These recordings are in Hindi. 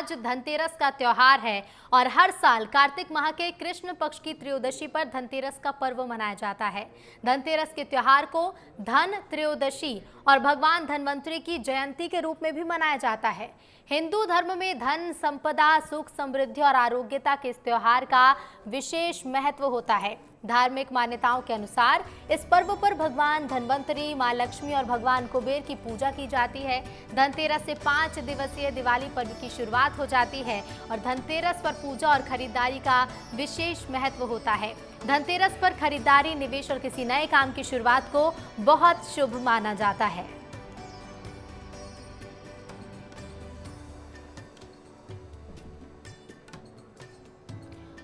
आज धनतेरस का त्योहार है और हर साल कार्तिक माह के कृष्ण पक्ष की त्रयोदशी पर धनतेरस का पर्व मनाया जाता है। धनतेरस के त्योहार को धन त्रयोदशी और भगवान धन्वंतरी की जयंती के रूप में भी मनाया जाता है। हिंदू धर्म में धन, संपदा, सुख, समृद्धि और आरोग्यता के इस त्योहार का विशेष महत्व होता है। धार्मिक मान्यताओं के अनुसार इस पर्व पर भगवान धन्वंतरी, मां लक्ष्मी और भगवान कुबेर की पूजा की जाती है। धनतेरस से 5 दिवसीय दिवाली पर्व की शुरुआत हो जाती है और धनतेरस पर पूजा और खरीदारी का विशेष महत्व होता है। धनतेरस पर खरीदारी, निवेश और किसी नए काम की शुरुआत को बहुत शुभ माना जाता है।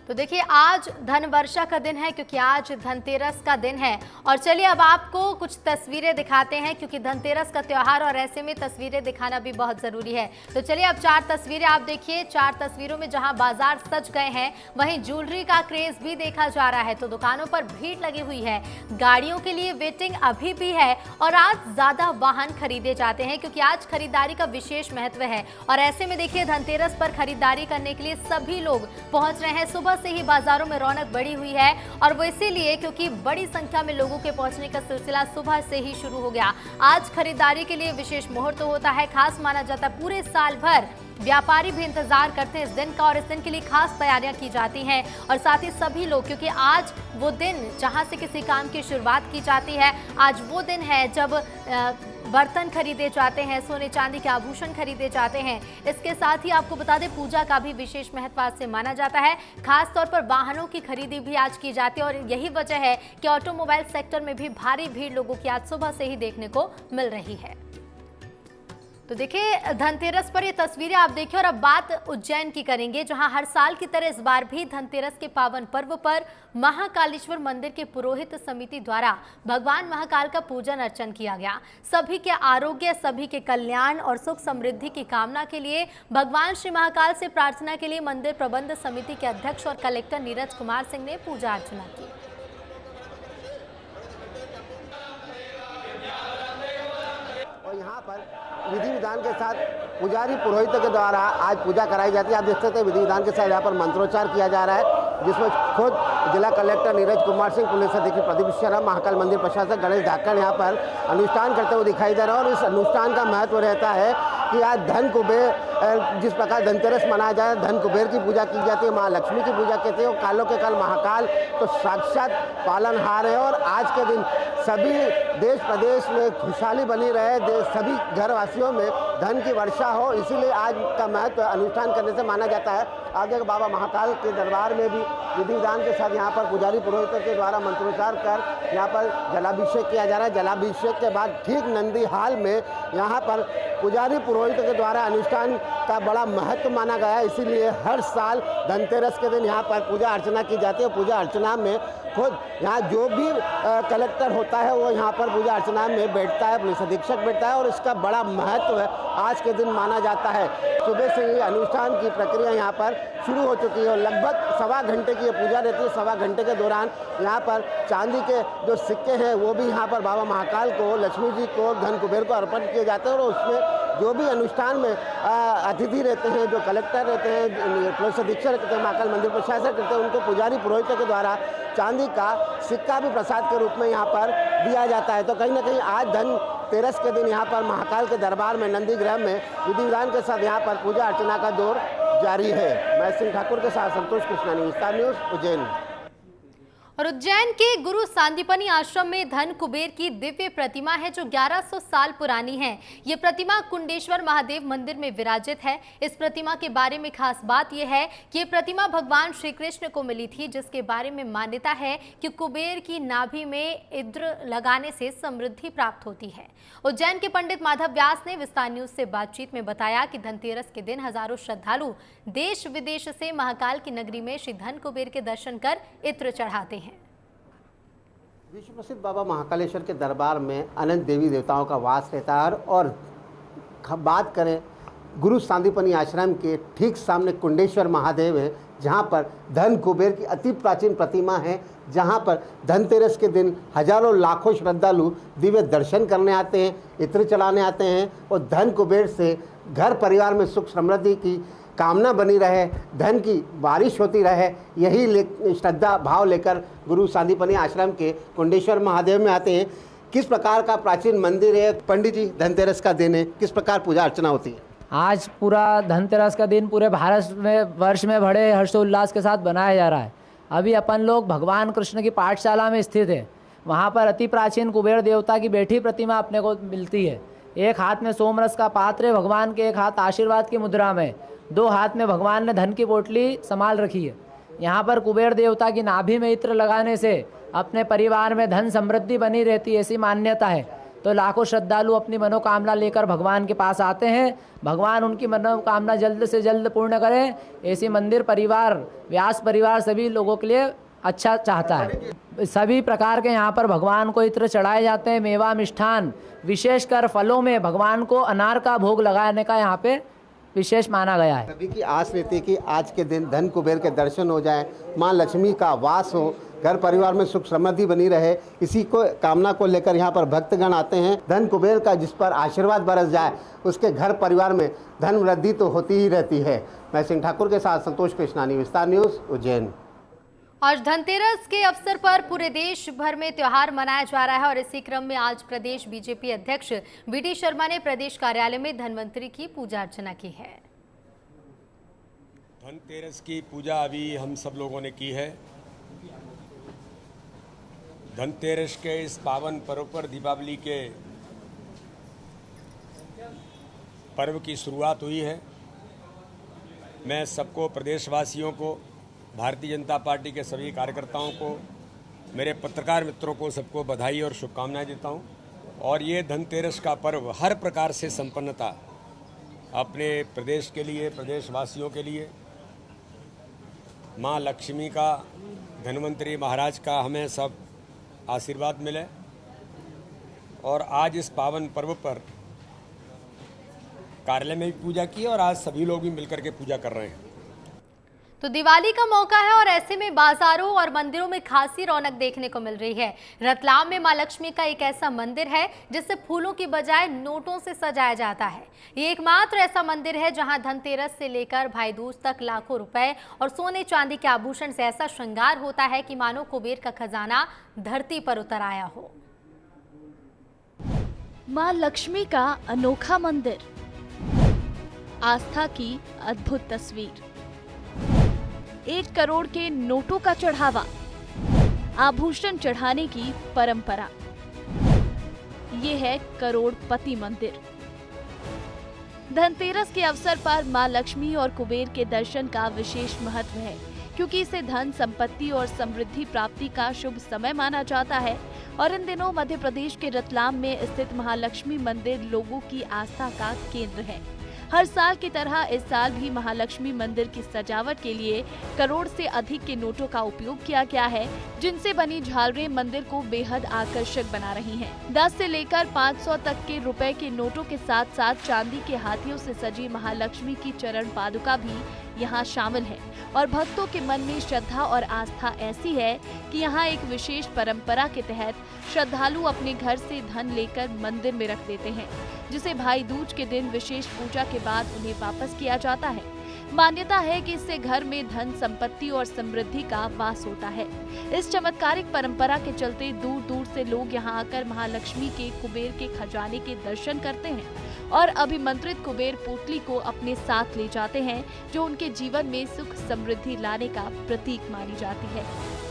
तो देखिए, आज धन वर्षा का दिन है क्योंकि आज धनतेरस का दिन है। और चलिए अब आपको कुछ तस्वीरें दिखाते हैं क्योंकि धनतेरस का त्योहार और ऐसे में तस्वीरें दिखाना भी बहुत ज़रूरी है। तो चलिए अब 4 तस्वीरें आप देखिए। 4 तस्वीरों में जहां बाजार सज गए हैं वहीं ज्वेलरी का क्रेज भी देखा जा रहा है। तो दुकानों पर भीड़ लगी हुई है, गाड़ियों के लिए वेटिंग अभी भी है और आज ज़्यादा वाहन खरीदे जाते हैं क्योंकि आज खरीदारी का विशेष महत्व है। और ऐसे में देखिए, धनतेरस पर खरीदारी करने के लिए सभी लोग पहुँच रहे हैं। सुबह से ही बाजारों में रौनक बढ़ी हुई है और वो इसीलिए क्योंकि बड़ी संख्या में लोगों के पहुंचने का सिलसिला सुबह से ही शुरू हो गया। आज खरीदारी के लिए विशेष मुहूर्त होता है, खास माना जाता है। पूरे साल भर व्यापारी भी इंतजार करते हैं इस दिन का और इस दिन के लिए खास तैयारियां की जाती हैं। और साथ ही सभी लोग, क्योंकि आज वो दिन जहां से किसी काम की शुरुआत की जाती है, आज वो दिन है जब बर्तन खरीदे जाते हैं, सोने चांदी के आभूषण खरीदे जाते हैं। इसके साथ ही आपको बता दें, पूजा का भी विशेष महत्व आज से माना जाता है। खास तौर पर वाहनों की खरीदी भी आज की जाती है और यही वजह है कि ऑटोमोबाइल सेक्टर में भी भारी भीड़ लोगों की आज सुबह से ही देखने को मिल रही है। तो देखिए, धनतेरस पर ये तस्वीरें आप देखिए। और अब बात उज्जैन की करेंगे, जहां हर साल की तरह इस बार भी धनतेरस के पावन पर्व पर महाकालेश्वर मंदिर के पुरोहित समिति द्वारा भगवान महाकाल का पूजन अर्चन किया गया। सभी के आरोग्य, सभी के कल्याण और सुख समृद्धि की कामना के लिए भगवान श्री महाकाल से प्रार्थना के लिए मंदिर प्रबंध समिति के अध्यक्ष और कलेक्टर नीरज कुमार सिंह ने पूजा अर्चना की। और यहाँ पर विधि विधान के साथ पुजारी पुरोहितों के द्वारा आज पूजा कराई जाती है। आप देख सकते हैं विधि विधान के साथ यहाँ पर मंत्रोच्चार किया जा रहा है, जिसमें खुद जिला कलेक्टर नीरज कुमार सिंह, पुलिस अधीक्षक प्रदीप शर्मा, महाकाल मंदिर प्रशासक गणेश धाकड़ यहाँ पर अनुष्ठान करते हुए दिखाई दे रहे हैं। और इस अनुष्ठान का महत्व रहता है कि आज धन कुबेर, जिस प्रकार धनतेरस मनाया जाए, धन कुबेर की पूजा की जाती है, माँ लक्ष्मी की पूजा कहते हैं। और कालों के काल महाकाल तो साक्षात पालनहार है। और आज के दिन सभी देश प्रदेश में खुशहाली बनी रहे, सभी घरवासियों में धन की वर्षा हो, इसीलिए आज का महत्व अनुष्ठान करने से माना जाता है। आगे बाबा महाकाल के दरबार में भी विधि विधान के साथ यहाँ पर पुजारी पुरोहितों के द्वारा मंत्रोच्चार कर यहाँ पर जलाभिषेक किया जा रहा है। जलाभिषेक के बाद ठीक नंदी हाल में यहाँ पर पुजारी पुरोहितों के द्वारा अनुष्ठान का बड़ा महत्व माना गया है। इसीलिए हर साल धनतेरस के दिन यहाँ पर पूजा अर्चना की जाती है। पूजा अर्चना में खुद यहाँ जो भी कलेक्टर होता है वो यहाँ पर पूजा अर्चना में बैठता है, पुलिस अधीक्षक बैठता है और इसका बड़ा महत्व आज के दिन माना जाता है। सुबह से ही अनुष्ठान की प्रक्रिया यहाँ पर शुरू हो चुकी है और लगभग 1.25 घंटे की ये पूजा रहती है। 1.25 घंटे के दौरान यहाँ पर चांदी के जो सिक्के हैं वो भी यहाँ पर बाबा महाकाल को, लक्ष्मी जी को, धन कुबेर को अर्पण किए जाते हैं। और उसमें जो भी अनुष्ठान में अतिथि रहते हैं, जो कलेक्टर रहते हैं, पुलिस अधीक्षक रहते हैं, महाकाल मंदिर प्रशासक रहते हैं, उनको पुजारी पुरोहितों के द्वारा चांदी का सिक्का भी प्रसाद के रूप में यहाँ पर दिया जाता है। तो कहीं ना कहीं आज धनतेरस के दिन यहाँ पर महाकाल के दरबार में, नंदीग्राम में विधि विधान के साथ यहाँ पर पूजा अर्चना का दौर जारी है। मैं सिंह ठाकुर के साथ संतोष कृष्णानी, विस्तार न्यूज, उज्जैन। और उज्जैन के गुरु सांदीपनि आश्रम में धन कुबेर की दिव्य प्रतिमा है जो 1100 साल पुरानी है। ये प्रतिमा कुंडेश्वर महादेव मंदिर में विराजित है। इस प्रतिमा के बारे में खास बात यह है कि ये प्रतिमा भगवान श्री कृष्ण को मिली थी, जिसके बारे में मान्यता है कि कुबेर की नाभि में इद्र लगाने से समृद्धि प्राप्त होती है। उज्जैन के पंडित माधव व्यास ने विस्तार न्यूज से बातचीत में बताया कि धनतेरस के दिन हजारों श्रद्धालु देश विदेश से महाकाल की नगरी में श्री धन कुबेर के दर्शन कर इत्र चढ़ाते हैं। विश्व प्रसिद्ध बाबा महाकालेश्वर के दरबार में अनंत देवी देवताओं का वास रहता है। और बात करें गुरु सांदीपनि आश्रम के ठीक सामने कुंडेश्वर महादेव है, जहाँ पर धन कुबेर की अति प्राचीन प्रतिमा है, जहाँ पर धनतेरस के दिन हजारों लाखों श्रद्धालु दिव्य दर्शन करने आते हैं, इत्र चलाने आते हैं और धन कुबेर से घर परिवार में सुख समृद्धि की कामना बनी रहे, धन की बारिश होती रहे, यही श्रद्धा भाव लेकर गुरु सांदीपनी आश्रम के कुंडेश्वर महादेव में आते हैं। किस प्रकार का प्राचीन मंदिर है पंडित जी, धनतेरस का दिन है, किस प्रकार पूजा अर्चना होती है? आज पूरा धनतेरस का दिन पूरे भारत में वर्ष में बड़े हर्षोल्लास के साथ बनाया जा रहा है। अभी अपन लोग भगवान कृष्ण की पाठशाला में स्थित है। वहाँ पर अति प्राचीन कुबेर देवता की बैठी प्रतिमा अपने को मिलती है। एक हाथ में सोमरस का पात्र है भगवान के, एक हाथ आशीर्वाद की मुद्रा में, 2 हाथ में भगवान ने धन की पोटली संभाल रखी है। यहाँ पर कुबेर देवता की नाभि में इत्र लगाने से अपने परिवार में धन समृद्धि बनी रहती है, ऐसी मान्यता है। तो लाखों श्रद्धालु अपनी मनोकामना लेकर भगवान के पास आते हैं। भगवान उनकी मनोकामना जल्द से जल्द पूर्ण करें, ऐसी मंदिर परिवार, व्यास परिवार सभी लोगों के लिए अच्छा चाहता है। सभी प्रकार के यहाँ पर भगवान को इत्र चढ़ाए जाते हैं, मेवा मिष्ठान, विशेषकर फलों में भगवान को अनार का भोग लगाने का यहाँ पे विशेष माना गया है। सभी की आस रहती है कि आज के दिन धन कुबेर के दर्शन हो जाए, माँ लक्ष्मी का वास हो, घर परिवार में सुख समृद्धि बनी रहे, इसी को कामना को लेकर यहाँ पर भक्तगण आते हैं। धन कुबेर का जिस पर आशीर्वाद बरस जाए, उसके घर परिवार में धन वृद्धि तो होती ही रहती है। मैं सिंह ठाकुर के साथ संतोष कृष्णानी, विस्तार न्यूज़, उज्जैन। आज धनतेरस के अवसर पर पूरे देश भर में त्योहार मनाया जा रहा है और इसी क्रम में आज प्रदेश बीजेपी अध्यक्ष बीडी शर्मा ने प्रदेश कार्यालय में धनवंतरी की पूजा अर्चना की है। धनतेरस की पूजा अभी हम सब लोगों ने की है। धनतेरस के इस पावन पर्व पर दीपावली के पर्व की शुरुआत हुई है। मैं सबको, प्रदेशवासियों को, भारतीय जनता पार्टी के सभी कार्यकर्ताओं को, मेरे पत्रकार मित्रों को, सबको बधाई और शुभकामनाएं देता हूं। और ये धनतेरस का पर्व हर प्रकार से संपन्नता अपने प्रदेश के लिए, प्रदेशवासियों के लिए, माँ लक्ष्मी का, धन्वंतरी महाराज का हमें सब आशीर्वाद मिले। और आज इस पावन पर्व पर कार्यालय में भी पूजा की और आज सभी लोग भी मिलकर के पूजा कर रहे हैं। तो दिवाली का मौका है और ऐसे में बाजारों और मंदिरों में खासी रौनक देखने को मिल रही है। रतलाम में मां लक्ष्मी का एक ऐसा मंदिर है जिसे फूलों की बजाय नोटों से सजाया जाता है। ये एकमात्र ऐसा मंदिर है जहां धनतेरस से लेकर भाई दूज तक लाखों रुपए और सोने चांदी के आभूषण से ऐसा श्रृंगार होता है कि मानो कुबेर का खजाना धरती पर उतर आया हो। मां लक्ष्मी का अनोखा मंदिर, आस्था की अद्भुत तस्वीर, 1 करोड़ के नोटों का चढ़ावा, आभूषण चढ़ाने की परंपरा। ये है करोड़पति मंदिर। धनतेरस के अवसर पर मां लक्ष्मी और कुबेर के दर्शन का विशेष महत्व है, क्योंकि इसे धन, संपत्ति और समृद्धि प्राप्ति का शुभ समय माना जाता है। और इन दिनों मध्य प्रदेश के रतलाम में स्थित महालक्ष्मी मंदिर लोगों की आस्था का केंद्र है। हर साल की तरह इस साल भी महालक्ष्मी मंदिर की सजावट के लिए करोड़ से अधिक के नोटों का उपयोग किया गया है, जिनसे बनी झालरें मंदिर को बेहद आकर्षक बना रही हैं। 10 से लेकर 500 तक के रुपए के नोटों के साथ साथ चांदी के हाथियों से सजी महालक्ष्मी की चरण पादुका भी यहाँ शामिल है। और भक्तों के मन में श्रद्धा और आस्था ऐसी है कि यहाँ एक विशेष परंपरा के तहत श्रद्धालु अपने घर से धन लेकर मंदिर में रख देते हैं, जिसे भाई दूज के दिन विशेष पूजा के बाद उन्हें वापस किया जाता है। मान्यता है कि इससे घर में धन, संपत्ति और समृद्धि का वास होता है। इस चमत्कारिक परंपरा के चलते दूर दूर से लोग यहाँ आकर महालक्ष्मी के कुबेर के खजाने के दर्शन करते हैं और अभिमंत्रित कुबेर पोटली को अपने साथ ले जाते हैं, जो उनके जीवन में सुख समृद्धि लाने का प्रतीक मानी जाती है।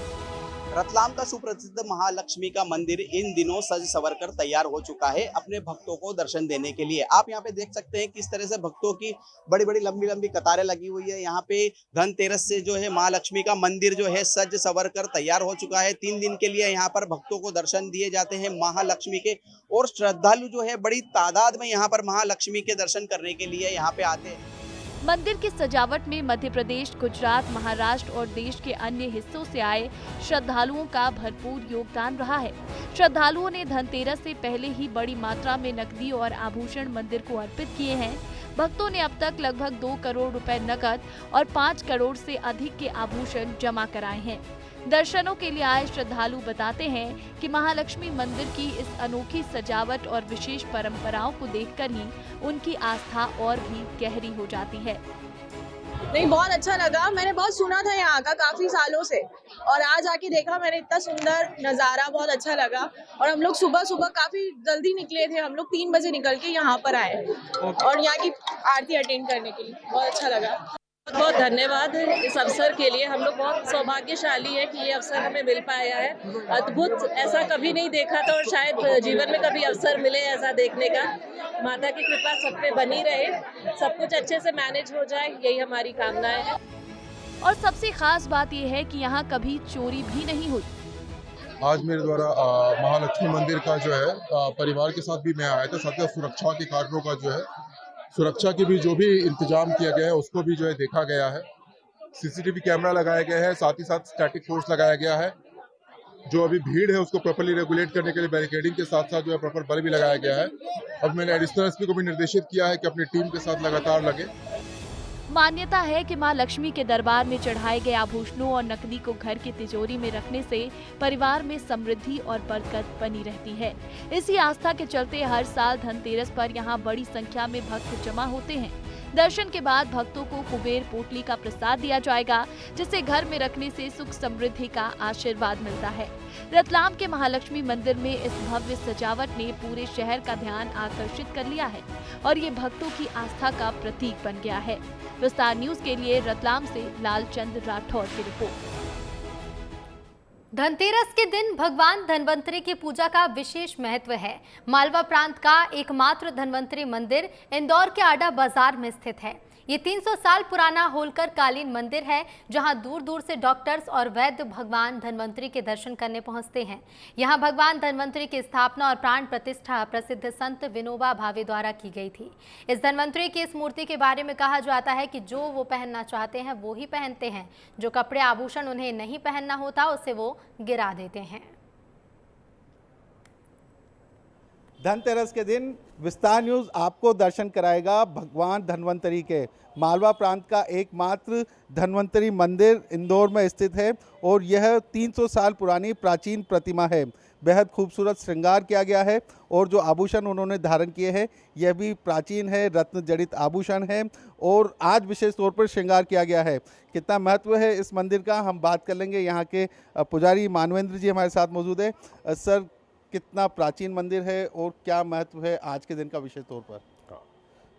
रतलाम का सुप्रसिद्ध महालक्ष्मी का मंदिर इन दिनों सज संवर कर तैयार हो चुका है अपने भक्तों को दर्शन देने के लिए। आप यहाँ पे देख सकते हैं किस तरह से भक्तों की बड़ी बड़ी लंबी लंबी कतारें लगी हुई है। यहाँ पे धनतेरस से जो है महालक्ष्मी का मंदिर जो है सज संवर कर तैयार हो चुका है। 3 दिन के लिए यहाँ पर भक्तों को दर्शन दिए जाते हैं महालक्ष्मी के, और श्रद्धालु जो है बड़ी तादाद में यहाँ पर महालक्ष्मी के दर्शन करने के लिए यहाँ पे आते हैं। मंदिर की सजावट में मध्य प्रदेश, गुजरात, महाराष्ट्र और देश के अन्य हिस्सों से आए श्रद्धालुओं का भरपूर योगदान रहा है। श्रद्धालुओं ने धनतेरस से पहले ही बड़ी मात्रा में नकदी और आभूषण मंदिर को अर्पित किए हैं। भक्तों ने अब तक लगभग 2 करोड़ रुपए नकद और 5 करोड़ से अधिक के आभूषण जमा कराए हैं। दर्शनों के लिए आए श्रद्धालु बताते हैं कि महालक्ष्मी मंदिर की इस अनोखी सजावट और विशेष परंपराओं को देखकर ही उनकी आस्था और भी गहरी हो जाती है। नहीं, बहुत अच्छा लगा। मैंने बहुत सुना था यहाँ का काफी सालों से, और आज आके देखा मैंने, इतना सुंदर नज़ारा, बहुत अच्छा लगा। और हम लोग सुबह सुबह काफी जल्दी निकले थे, हम लोग 3 बजे निकल के यहाँ पर आए और यहाँ की आरती अटेंड करने के लिए। बहुत अच्छा लगा। बहुत बहुत धन्यवाद इस अवसर के लिए। हम लोग बहुत सौभाग्यशाली है कि ये अवसर हमें मिल पाया है। अद्भुत, ऐसा कभी नहीं देखा था और शायद जीवन में कभी अवसर मिले ऐसा देखने का। माता की कृपा सब पे बनी रहे, सब कुछ अच्छे से मैनेज हो जाए, यही हमारी कामनाएं है। और सबसे खास बात यह है कि यहाँ कभी चोरी भी नहीं हुई। आज मेरे द्वारा महालक्ष्मी मंदिर का जो है परिवार के साथ भी मैं आया था, साथ ही सुरक्षा के कारणों का जो है, सुरक्षा की भी जो भी इंतजाम किया गया है उसको भी जो है देखा गया है। सीसीटीवी कैमरा लगाया गया है, साथ ही साथ स्टैटिक फोर्स लगाया गया है। जो अभी भीड़ है उसको प्रॉपर्ली रेगुलेट करने के लिए बैरिकेडिंग के साथ साथ जो है प्रॉपर बल भी लगाया गया है। अब मैंने एडिशनल एसपी को भी निर्देशित किया है कि अपनी टीम के साथ लगातार लगे। मान्यता है कि मां लक्ष्मी के दरबार में चढ़ाए गए आभूषणों और नकदी को घर की तिजोरी में रखने से परिवार में समृद्धि और बरकत बनी रहती है। इसी आस्था के चलते हर साल धनतेरस पर यहाँ बड़ी संख्या में भक्त जमा होते हैं। दर्शन के बाद भक्तों को कुबेर पोटली का प्रसाद दिया जाएगा, जिसे घर में रखने से सुख समृद्धि का आशीर्वाद मिलता है। रतलाम के महालक्ष्मी मंदिर में इस भव्य सजावट ने पूरे शहर का ध्यान आकर्षित कर लिया है और ये भक्तों की आस्था का प्रतीक बन गया है। विस्तार न्यूज के लिए रतलाम से लालचंद राठौर की रिपोर्ट। धनतेरस के दिन भगवान धन्वंतरी की पूजा का विशेष महत्व है। मालवा प्रांत का एकमात्र धन्वंतरी मंदिर इंदौर के आडा बाजार में स्थित है। ये 300 साल पुराना होलकर कालीन मंदिर है, जहां दूर दूर से डॉक्टर्स और वैद्य भगवान धन्वंतरी के दर्शन करने पहुंचते हैं। यहां भगवान धन्वंतरी की स्थापना और प्राण प्रतिष्ठा प्रसिद्ध संत विनोबा भावे द्वारा की गई थी। इस धन्वंतरी की इस मूर्ति के बारे में कहा जाता है कि जो वो पहनना चाहते हैं वो ही पहनते हैं। जो कपड़े आभूषण उन्हें नहीं पहनना होता उसे वो गिरा देते हैं। धनतेरस के दिन विस्तार न्यूज़ आपको दर्शन कराएगा भगवान धन्वंतरी के। मालवा प्रांत का एकमात्र धन्वंतरी मंदिर इंदौर में स्थित है और यह 300 साल पुरानी प्राचीन प्रतिमा है। बेहद खूबसूरत श्रृंगार किया गया है और जो आभूषण उन्होंने धारण किए हैं यह भी प्राचीन है, रत्न जड़ित आभूषण है और आज विशेष तौर पर श्रृंगार किया गया है। कितना महत्व है इस मंदिर का हम बात कर लेंगे। यहाँ के पुजारी मानवेंद्र जी हमारे साथ मौजूद है। सर, कितना प्राचीन मंदिर है और क्या महत्व है आज के दिन का विशेष तौर पर?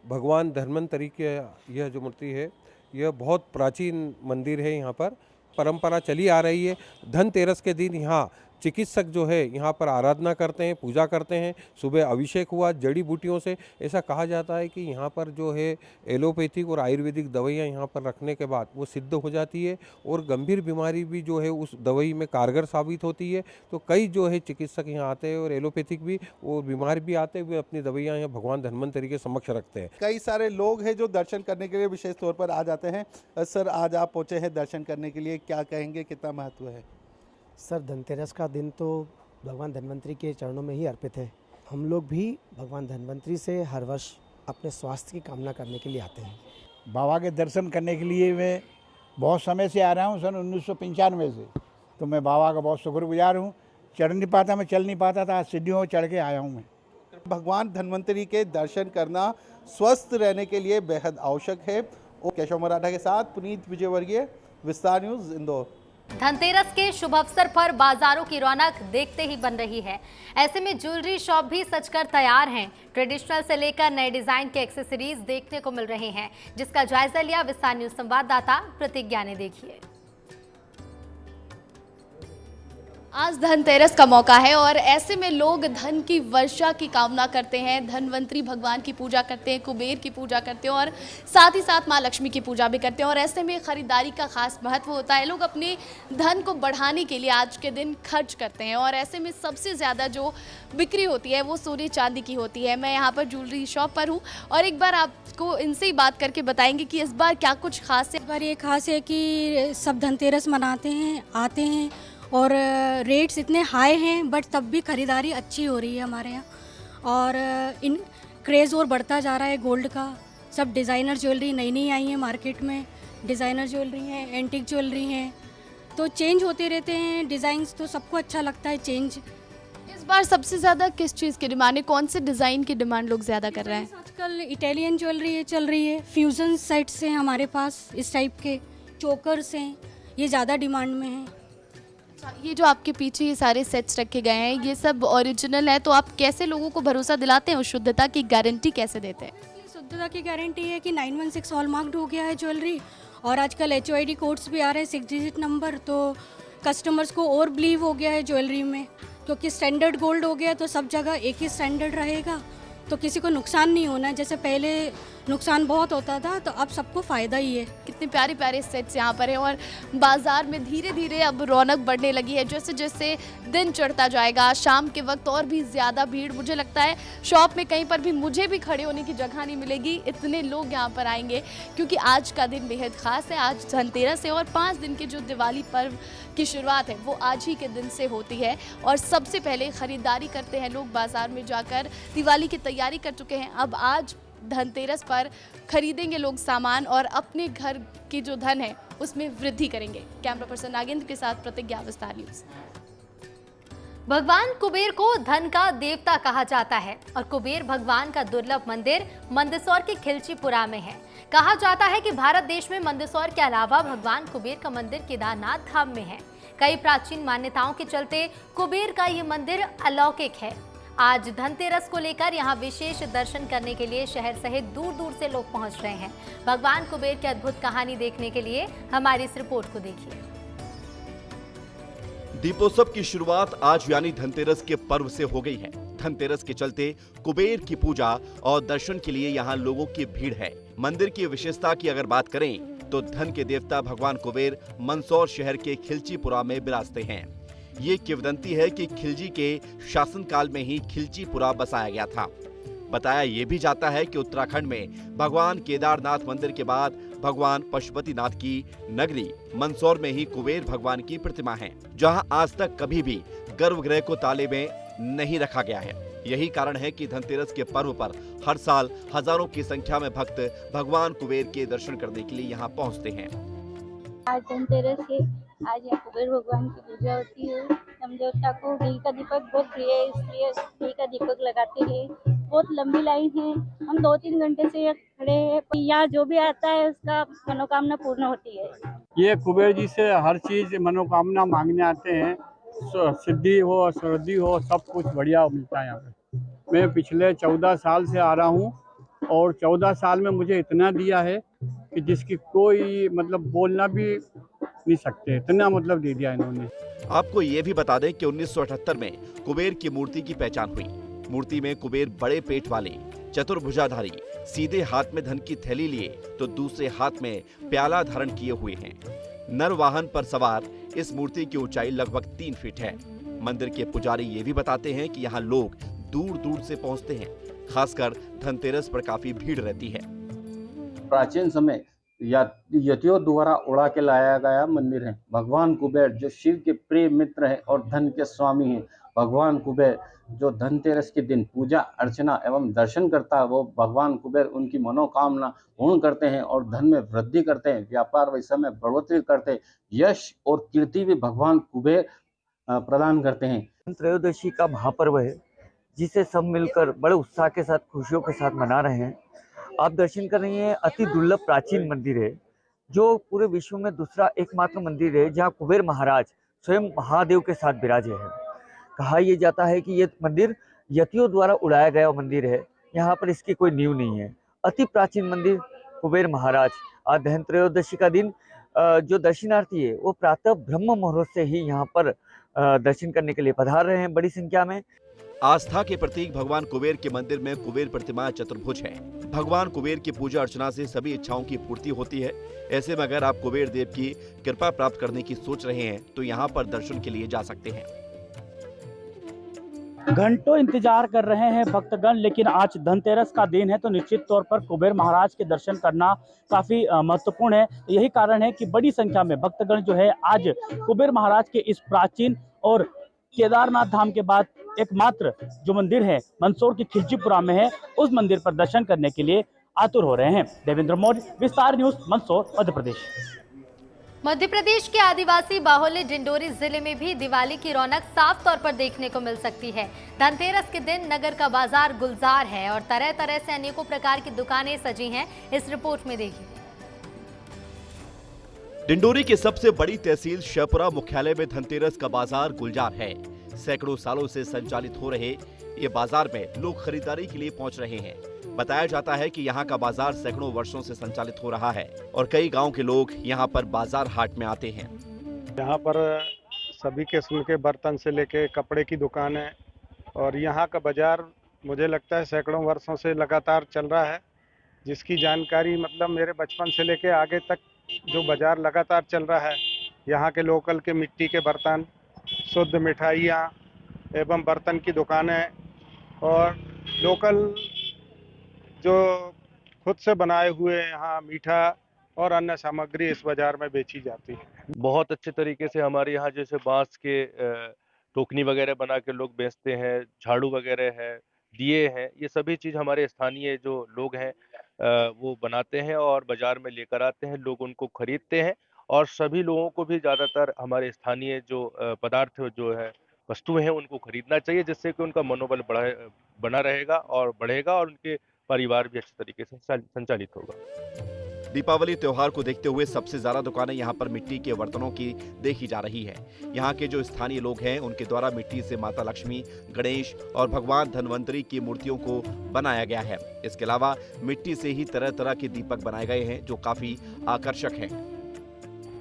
भगवान धन्वंतरी के यह जो मूर्ति है यह बहुत प्राचीन मंदिर है। यहाँ पर परंपरा चली आ रही है। धनतेरस के दिन यहाँ चिकित्सक जो है यहाँ पर आराधना करते हैं, पूजा करते हैं। सुबह अभिषेक हुआ जड़ी बूटियों से। ऐसा कहा जाता है कि यहाँ पर जो है एलोपैथिक और आयुर्वेदिक दवाइयाँ यहाँ पर रखने के बाद वो सिद्ध हो जाती है और गंभीर बीमारी भी जो है उस दवाई में कारगर साबित होती है। तो कई जो है चिकित्सक यहाँ आते हैं और एलोपैथिक भी और बीमार भी आते हुए अपनी दवाइयाँ यहाँ भगवान धन्वंतरी के समक्ष रखते हैं। कई सारे लोग हैं जो दर्शन करने के लिए विशेष तौर पर आ जाते हैं। सर, आज आप पहुँचे हैं दर्शन करने के लिए, क्या कहेंगे, कितना महत्व है? सर, धनतेरस का दिन तो भगवान धन्वंतरी के चरणों में ही अर्पित है। हम लोग भी भगवान धन्वंतरी से हर वर्ष अपने स्वास्थ्य की कामना करने के लिए आते हैं। बाबा के दर्शन करने के लिए मैं बहुत समय से आ रहा हूँ, सन 1995 से। तो मैं बाबा का बहुत शुक्रगुजार हूँ। चढ़ नहीं पाता, मैं चल नहीं पाता था, आज सीढ़ियों चढ़ के आया हूँ मैं। भगवान धन्वंतरी के दर्शन करना स्वस्थ रहने के लिए बेहद आवश्यक है। और केशव मराठा के साथ पुनीत विजयवर्गीय, विस्तार न्यूज़, इंदौर। धनतेरस के शुभ अवसर पर बाजारों की रौनक देखते ही बन रही है। ऐसे में ज्वेलरी शॉप भी सजकर तैयार हैं। ट्रेडिशनल से लेकर नए डिजाइन के एक्सेसरीज देखने को मिल रहे हैं, जिसका जायजा लिया विस्तार न्यूज संवाददाता प्रतिज्ञा ने। देखिए, आज धनतेरस का मौका है और ऐसे में लोग धन की वर्षा की कामना करते हैं, धन्वंतरी भगवान की पूजा करते हैं, कुबेर की पूजा करते हैं और साथ ही साथ माँ लक्ष्मी की पूजा भी करते हैं। और ऐसे में खरीदारी का खास महत्व होता है। लोग अपने धन को बढ़ाने के लिए आज के दिन खर्च करते हैं और ऐसे में सबसे ज़्यादा जो बिक्री होती है वो सोने चांदी की होती है। मैं यहाँ पर ज्वेलरी शॉप पर हूँ और एक बार आपको इनसे ही बात करके बताएंगे कि इस बार क्या कुछ खास है। इस बार ये खास है कि सब धनतेरस मनाते हैं, आते हैं और रेट्स इतने हाई हैं बट तब भी ख़रीदारी अच्छी हो रही है हमारे यहाँ। और इन क्रेज़ और बढ़ता जा रहा है गोल्ड का। सब डिज़ाइनर ज्वेलरी नई नई आई है मार्केट में, डिज़ाइनर ज्वेलरी हैं, एंटीक ज्वेलरी हैं, तो चेंज होते रहते हैं डिज़ाइंस, तो सबको अच्छा लगता है चेंज। इस बार सबसे ज़्यादा किस चीज़ की डिमांड है, कौन से डिज़ाइन की डिमांड लोग ज़्यादा कर रहे हैं? आजकल इटालियन ज्वेलरी चल रही है, फ्यूजन सेट्स हैं हमारे पास, इस टाइप के चोकर्स हैं, ये ज़्यादा डिमांड में हैं। ये जो आपके पीछे ये सारे सेट्स रखे गए हैं, ये सब ओरिजिनल है, तो आप कैसे लोगों को भरोसा दिलाते हैं, उस शुद्धता की गारंटी कैसे देते हैं? शुद्धता की गारंटी है कि 916 हॉलमार्क्ड हो गया है ज्वेलरी, और आजकल HOID कोड्स भी आ रहे हैं 6 डिजिट नंबर, तो कस्टमर्स को और बिलीव हो गया है ज्वेलरी में, क्योंकि स्टैंडर्ड गोल्ड हो गया तो सब जगह एक ही स्टैंडर्ड रहेगा, तो किसी को नुकसान नहीं होना है। जैसे पहले नुकसान बहुत होता था, तो अब सबको फ़ायदा ही है। कितने प्यारे प्यारे सेट्स यहाँ पर हैं और बाज़ार में धीरे धीरे अब रौनक बढ़ने लगी है। जैसे जैसे दिन चढ़ता जाएगा, शाम के वक्त और भी ज़्यादा भीड़, मुझे लगता है शॉप में कहीं पर भी मुझे भी खड़े होने की जगह नहीं मिलेगी, इतने लोग यहाँ पर आएंगे, क्योंकि आज का दिन बेहद ख़ास है। आज धनतेरस है और 5 दिन के जो दिवाली पर्व की शुरुआत है वो आज ही के दिन से होती है, और सबसे पहले ख़रीदारी करते हैं लोग बाज़ार में जाकर, दिवाली की तैयारी कर चुके हैं। अब आज धनतेरस पर खरीदेंगे लोग सामान और अपने घर की जो धन है उसमें वृद्धि करेंगे। कैमरा पर्सन नागेंद्र के साथ प्रतिज्ञा, विस्तार न्यूज़। भगवान कुबेर को धन का देवता कहा जाता है और कुबेर भगवान का दुर्लभ मंदिर मंदसौर के खिलचीपुरा में है। कहा जाता है कि भारत देश में मंदसौर के अलावा भगवान कुबेर का मंदिर केदारनाथ धाम में है। कई प्राचीन मान्यताओं के चलते कुबेर का ये मंदिर अलौकिक है। आज धनतेरस को लेकर यहाँ विशेष दर्शन करने के लिए शहर सहित दूर दूर से लोग पहुँच रहे हैं। भगवान कुबेर की अद्भुत कहानी देखने के लिए हमारी इस रिपोर्ट को देखिए। दीपोत्सव की शुरुआत आज यानी धनतेरस के पर्व से हो गई है। धनतेरस के चलते कुबेर की पूजा और दर्शन के लिए यहाँ लोगों की भीड़ है। मंदिर की विशेषता की अगर बात करें तो धन के देवता भगवान कुबेर मंदसौर शहर के खिलचीपुरा में विराजते हैं। ये किंवदंती है कि खिलजी के शासनकाल में ही खिलचीपुरा बसाया गया था। बताया ये भी जाता है कि उत्तराखंड में भगवान केदारनाथ मंदिर के बाद भगवान पशुपतिनाथ की नगरी मंदसौर में ही कुबेर भगवान की प्रतिमा है, जहां आज तक कभी भी गर्भगृह को ताले में नहीं रखा गया है। यही कारण है कि धनतेरस के पर्व पर हर साल हजारों की संख्या में भक्त भगवान कुबेर के दर्शन करने के लिए यहाँ पहुँचते हैं। आज धनतेरस है, आज यहाँ कुबेर भगवान की पूजा होती है। हम देवता को घी का दीपक बहुत प्रिय है, इसलिए घी का दीपक लगाते हैं। बहुत लंबी लाइन है, हम 2-3 घंटे से खड़े हैं। यहाँ जो भी आता है उसका मनोकामना पूर्ण होती है। ये कुबेर जी से हर चीज मनोकामना मांगने आते हैं, सिद्धि हो समृद्धि हो, सब कुछ बढ़िया मिलता है यहाँ पे। मैं पिछले 14 साल से आ रहा हूँ और 14 साल में मुझे इतना दिया है कि जिसकी कोई मतलब बोलना भी नहीं सकते, इतना मतलब दे दिया इन्होंने। आपको ये भी बता दें कि 1978 में कुबेर की मूर्ति की पहचान हुई। मूर्ति में कुबेर बड़े पेट वाले, चतुर्भुजाधारी, सीधे हाथ में धन की थैली लिए तो दूसरे हाथ में प्याला धारण किए हुए हैं। नर वाहन पर सवार इस मूर्ति की ऊंचाई लगभग 3 फीट है। मंदिर के पुजारी ये भी बताते हैं कि यहाँ लोग दूर दूर से पहुँचते हैं, खासकर धनतेरस पर काफी भीड़ रहती है। प्राचीन समय यतियों द्वारा उड़ा के लाया गया मंदिर है। भगवान कुबेर जो शिव के प्रिय मित्र हैं और धन के स्वामी हैं। भगवान कुबेर जो धनतेरस के दिन पूजा अर्चना एवं दर्शन करता है, वो भगवान कुबेर उनकी मनोकामना पूर्ण करते हैं और धन में वृद्धि करते हैं, व्यापार व्यवसाय में बढ़ोतरी करते हैं, यश और कीर्ति भी भगवान कुबेर प्रदान करते हैं। त्रयोदशी का महापर्व है, जिसे सब मिलकर बड़े उत्साह के साथ खुशियों के साथ मना रहे हैं। आप दर्शन कर रही हैं, अति दुर्लभ प्राचीन मंदिर है, जो पूरे विश्व में दूसरा एकमात्र मंदिर है जहां कुबेर महाराज स्वयं महादेव के साथ विराजे हैं। कहा यह जाता है कि ये मंदिर यतियों द्वारा उड़ाया गया मंदिर है, यहाँ पर इसकी कोई नींव नहीं है। अति प्राचीन मंदिर कुबेर महाराज। आज धन त्रयोदशी का दिन जो दर्शनार्थी है वो प्रातः ब्रह्म मुहूर्त से ही यहाँ पर दर्शन करने के लिए पधार रहे हैं बड़ी संख्या में। आस्था के प्रतीक भगवान कुबेर के मंदिर में कुबेर प्रतिमा चतुर्भुज है। भगवान कुबेर की पूजा अर्चना से सभी इच्छाओं की पूर्ति होती है। ऐसे में अगर आप कुबेर देव की कृपा प्राप्त करने की सोच रहे हैं तो यहाँ पर दर्शन के लिए जा सकते हैं। घंटों इंतजार कर रहे हैं भक्तगण, लेकिन आज धनतेरस का दिन है तो निश्चित तौर पर कुबेर महाराज के दर्शन करना काफी महत्वपूर्ण है। यही कारण है कि बड़ी संख्या में भक्तगण जो है आज कुबेर महाराज के इस प्राचीन और केदारनाथ धाम के बाद एकमात्र जो मंदिर है मंदसौर की खिलचीपुरा में है, उस मंदिर पर दर्शन करने के लिए आतुर हो रहे हैं। देवेंद्र मौर्य, विस्तार न्यूज, मंदसौर, मध्य प्रदेश। मध्य प्रदेश के आदिवासी बाहुल्य डिंडोरी जिले में भी दिवाली की रौनक साफ तौर पर देखने को मिल सकती है। धनतेरस के दिन नगर का बाजार गुलजार है और तरह तरह से अनेकों प्रकार की दुकानें सजी हैं। इस रिपोर्ट में देखिए। डिंडोरी की सबसे बड़ी तहसील शेपुरा मुख्यालय में धनतेरस का बाजार गुलजार है। सैकड़ों सालों से संचालित हो रहे ये बाजार में लोग खरीदारी के लिए पहुंच रहे हैं। बताया जाता है कि यहाँ का बाजार सैकड़ों वर्षों से संचालित हो रहा है और कई गांव के लोग यहाँ पर बाजार हाट में आते हैं। यहाँ पर सभी किस्म के बर्तन से लेके कपड़े की दुकानें और यहाँ का बाजार मुझे लगता है सैकड़ों वर्षों से लगातार चल रहा है, जिसकी जानकारी मतलब मेरे बचपन से लेके आगे तक जो बाजार लगातार चल रहा है। यहाँ के लोकल के मिट्टी के बर्तन, शुद्ध मिठाइयाँ एवं बर्तन की दुकानें और लोकल जो खुद से बनाए हुए यहाँ मीठा और अन्य सामग्री इस बाजार में बेची जाती है। बहुत अच्छे तरीके से हमारे यहाँ जैसे बांस के टोकनी वगैरह बना के लोग बेचते हैं, झाड़ू वगैरह है, दिए हैं, ये सभी चीज़ हमारे स्थानीय जो लोग हैं वो बनाते हैं और बाजार में लेकर आते हैं। लोग उनको खरीदते हैं और सभी लोगों को भी ज़्यादातर हमारे स्थानीय जो पदार्थ जो है वस्तुएं हैं उनको खरीदना चाहिए, जिससे कि उनका मनोबल बना रहेगा और बढ़ेगा और उनके परिवार भी अच्छे तरीके से संचालित होगा। दीपावली त्योहार को देखते हुए सबसे ज्यादा दुकानें यहाँ पर मिट्टी के बर्तनों की देखी जा रही है। यहाँ के जो स्थानीय लोग हैं उनके द्वारा मिट्टी से माता लक्ष्मी, गणेश और भगवान धन्वंतरी की मूर्तियों को बनाया गया है। इसके अलावा मिट्टी से ही तरह तरह के दीपक बनाए गए हैं जो काफी आकर्षक हैं।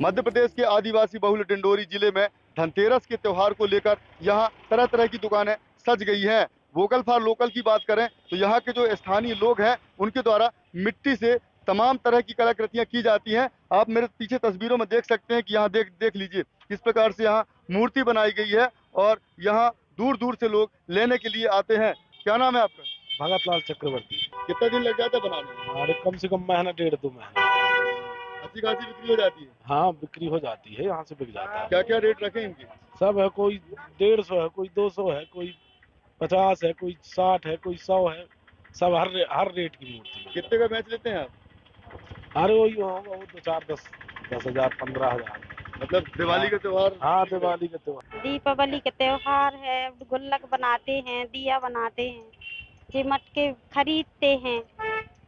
मध्य प्रदेश के आदिवासी बहुल डिंडोरी जिले में धनतेरस के त्योहार को लेकर यहाँ तरह तरह की दुकानें सज गई हैं। वोकल फॉर लोकल की बात करें तो यहाँ के जो स्थानीय लोग हैं उनके द्वारा मिट्टी से तमाम तरह की कलाकृतियां की जाती हैं। आप मेरे पीछे तस्वीरों में देख सकते हैं कि यहाँ देख लीजिए किस प्रकार से यहाँ मूर्ति बनाई गई है और यहाँ दूर दूर से लोग लेने के लिए आते हैं। क्या नाम है आपका? भगत लाल चक्रवर्ती। कितना दिन लग जाता है बनाने में? हमारे कम से कम महीना 1.5-2 महीना। अच्छी खासी बिक्री हो जाती है? हाँ, बिक्री हो जाती है, यहाँ से बिक जाता है। क्या क्या रेट रखे इनके? सब है, कोई 150 है, कोई 200 है, कोई 50 है, कोई 60 है, कोई 100 है, सब हर रेट की मूर्ति। कितने का बेच लेते हैं आप? अरे वही होगा 10,000 15,000। मतलब दिवाली का त्योहार? हाँ, दिवाली का त्योहार। दीपावली का त्योहार है, गुल्लक बनाते हैं, दिया बनाते हैं, ये मटके खरीदते हैं,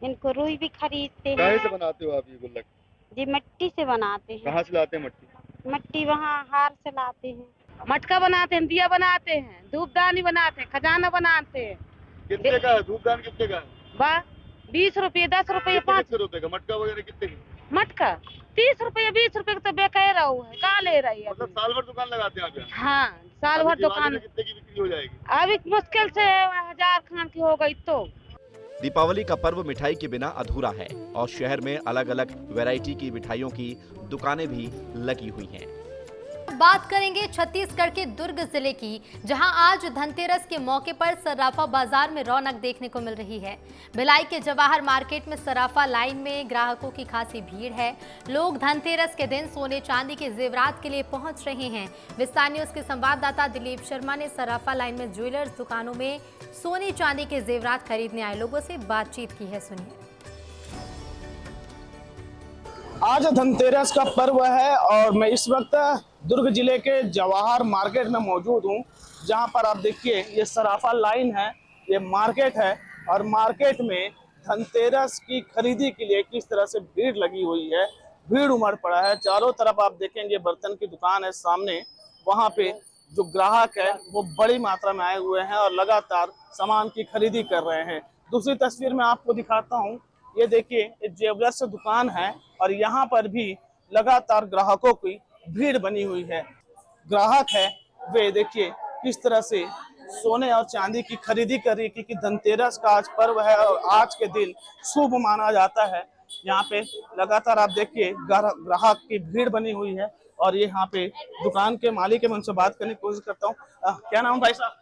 इनको रुई भी खरीदते हैं। कहाँ से बनाते हो आप ये गुल्लक? ये मिट्टी से बनाते हैं। कहाँ से लाते हैं मट्टी? मट्टी वहाँ हार से लाते हैं। मटका बनाते हैं, दिया बनाते हैं, धूपदानी बनाते हैं, खजाना बनाते हैं। कितने का है धूपदान? कितने का है? 20 रुपये, 10 रुपये, 5 रुपए का। मटका वगैरह कितने का? मटका 30 रुपये, 20 रुपये का तो बेकह रहा है, कहाँ ले रही है? मतलब साल भर दुकान लगाते हैं आप यहाँ? हाँ, साल भर दुकान। कितने की बिक्री हो जाएगी? अभी मुश्किल से 1000 खान की हो गई। तो दीपावली का पर्व मिठाई के बिना अधूरा है और शहर में अलग अलग वैरायटी की मिठाइयों की दुकानें भी लगी हुई हैं। बात करेंगे छत्तीसगढ़ के दुर्ग जिले की, जहां आज धनतेरस के मौके पर सराफा बाजार में रौनक देखने को मिल रही है। भिलाई के जवाहर मार्केट में सराफा लाइन में ग्राहकों की खासी भीड़ है। लोग धनतेरस के दिन सोने चांदी के जेवरात के लिए पहुंच रहे हैं। विस्तार न्यूज के संवाददाता दिलीप शर्मा ने सराफा लाइन में ज्वेलर्स दुकानों में सोने चांदी के जेवरात खरीदने आए लोगों से बातचीत की है, सुनिए। आज धनतेरस का पर्व है और मैं इस वक्त दुर्ग जिले के जवाहर मार्केट में मौजूद हूं, जहां पर आप देखिए ये सराफा लाइन है, ये मार्केट है और मार्केट में धनतेरस की खरीदी के लिए किस तरह से भीड़ लगी हुई है। भीड़ उमड़ पड़ा है, चारों तरफ आप देखेंगे बर्तन की दुकान है सामने, वहां पे जो ग्राहक है वो बड़ी मात्रा में आए हुए हैं और लगातार सामान की खरीदी कर रहे हैं। दूसरी तस्वीर में आपको दिखाता हूँ, ये देखिए ज्वेलर्स दुकान है और यहाँ पर भी लगातार ग्राहकों की भीड़ बनी हुई है। ग्राहक है वे देखिए किस तरह से सोने और चांदी की खरीदी कर रही है, क्योंकि धनतेरस का आज पर्व है और आज के दिन शुभ माना जाता है। यहाँ पे लगातार आप देखिए ग्राहक की भीड़ बनी हुई है और ये यहाँ पे दुकान के मालिक है, मैं उनसे बात करने की कोशिश करता हूँ। क्या नाम भाई साहब?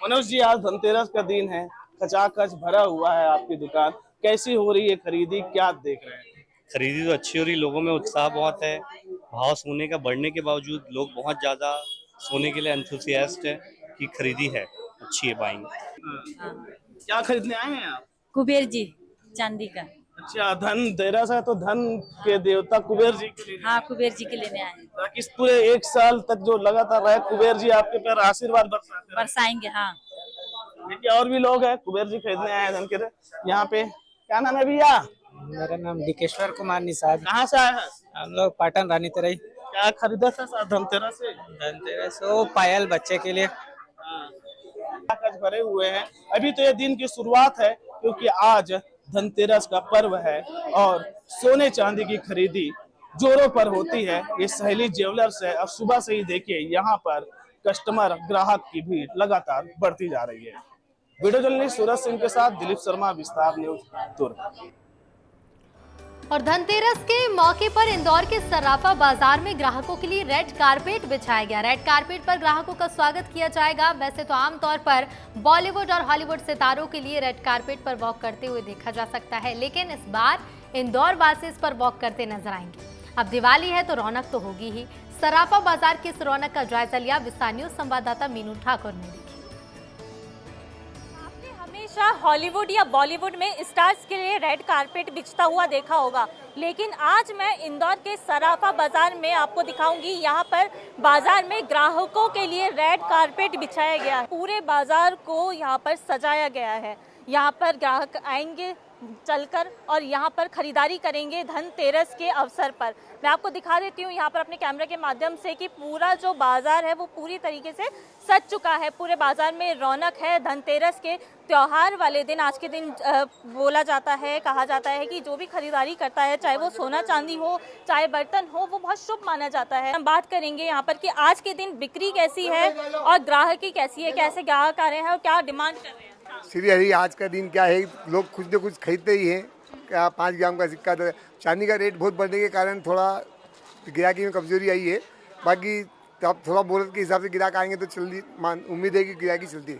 मनोज जी, आज धनतेरस का दिन है, खचाखच भरा हुआ है आपकी दुकान, कैसी हो रही है खरीदी, क्या देख रहे हैं? खरीदी तो अच्छी हो रही, लोगों में उत्साह बहुत है। भाव सोने का बढ़ने के बावजूद लोग बहुत ज्यादा सोने के लिए एंथुसियास्ट है कि खरीदी है अच्छी है, बाइंग। क्या खरीदने आए हैं आप? कुबेर जी चांदी का। अच्छा, धनतेरस है तो धन के देवता कुबेर जी के लिए। हाँ, कुबेर जी के लेने आए हैं। ताकि इस पूरे 1 साल तक जो लगातार रहे कुबेर जी आपके पर आशीर्वाद बरसाएंगे। हाँ, देखिए और भी लोग हैं कुबेर जी खरीदने आए हैं धन के यहाँ पे। क्या नाम है भैया? मेरा नाम दिकेश्वर कुमार निषाद। कहाँ से आए हैं? हम लोग पाटन रानी तरई। क्या खरीदा था धनतेरस से? धनतेरस वो पायल बच्चे के लिए भरे हुए हैं। अभी तो ये दिन की शुरुआत है क्योंकि आज धनतेरस का पर्व है और सोने चांदी की खरीदी जोरों पर होती है। ये सहेली ज्वेलर्स है और सुबह से ही देखिए यहाँ पर कस्टमर ग्राहक की भीड़ लगातार बढ़ती जा रही है। वीडियो जर्नलिस्ट सूरज सिंह के साथ दिलीप शर्मा, विस्तार न्यूज, दुर्ग। और धनतेरस के मौके पर इंदौर के सर्राफा बाजार में ग्राहकों के लिए रेड कारपेट बिछाया गया। रेड कारपेट पर ग्राहकों का स्वागत किया जाएगा। वैसे तो आमतौर पर बॉलीवुड और हॉलीवुड सितारों के लिए रेड कारपेट पर वॉक करते हुए देखा जा सकता है, लेकिन इस बार इंदौर वासी इस पर वॉक करते नजर आएंगे। अब दिवाली है तो रौनक तो होगी ही। सर्राफा बाजार की इस रौनक का जायजा लिया विस्तार न्यूज संवाददाता मीनू ठाकुर ने। हमेशा हॉलीवुड या बॉलीवुड में स्टार्स के लिए रेड कारपेट बिछता हुआ देखा होगा, लेकिन आज मैं इंदौर के सर्राफा बाजार में आपको दिखाऊंगी। यहाँ पर बाजार में ग्राहकों के लिए रेड कारपेट बिछाया गया है। पूरे बाजार को यहाँ पर सजाया गया है। यहाँ पर ग्राहक आएंगे चलकर और यहाँ पर खरीदारी करेंगे धनतेरस के अवसर पर। मैं आपको दिखा देती हूँ यहाँ पर अपने कैमरे के माध्यम से कि पूरा जो बाजार है वो पूरी तरीके से सज चुका है। पूरे बाजार में रौनक है। धनतेरस के त्योहार वाले दिन, आज के दिन बोला जाता है, कहा जाता है कि जो भी खरीदारी करता है, चाहे वो सोना चांदी हो, चाहे बर्तन हो, वो बहुत शुभ माना जाता है। हम बात करेंगे यहाँ पर कि आज के दिन बिक्री कैसी है और ग्राहकी कैसी है, कैसे ग्राहक आ रहे हैं और क्या डिमांड कर रहे हैं। श्री हरि, आज का दिन क्या है, लोग कुछ न कुछ खरीदते ही हैं। क्या 5 ग्राम का सिक्का, तो चांदी का रेट बहुत बढ़ने के कारण थोड़ा गिराकी में कमजोरी आई है। बाकी अब थोड़ा बोनस के हिसाब से गिराक आएंगे तो जल्दी उम्मीद है कि गिराकी चलती है।